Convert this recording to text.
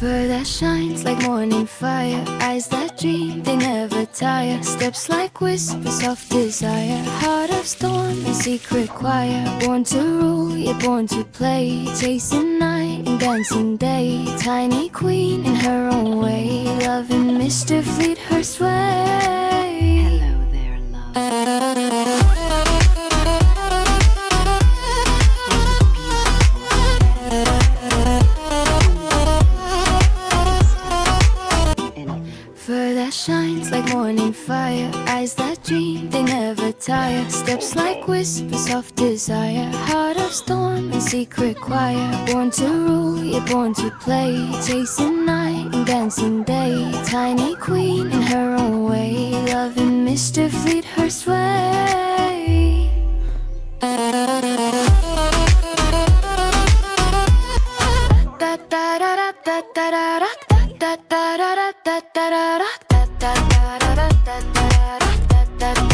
Fur that shines like morning fire, eyes that dream, they never tire. Steps like whispers of desire, heart of storm and secret choir. Born to rule, you're born to play, chasing night and dancing day. Tiny queen in her own way, love and mischief lead her sway. Hello there, love. Fur that shines like morning fire, eyes that dream, they never tire. Steps like whispers of desire, heart of storm and secret choir. Born to rule, you're born to play, chasing night and dancing day. Tiny queen in her own way, love and mischief lead her sway. Da da da da da da da da da da da da da da da da da.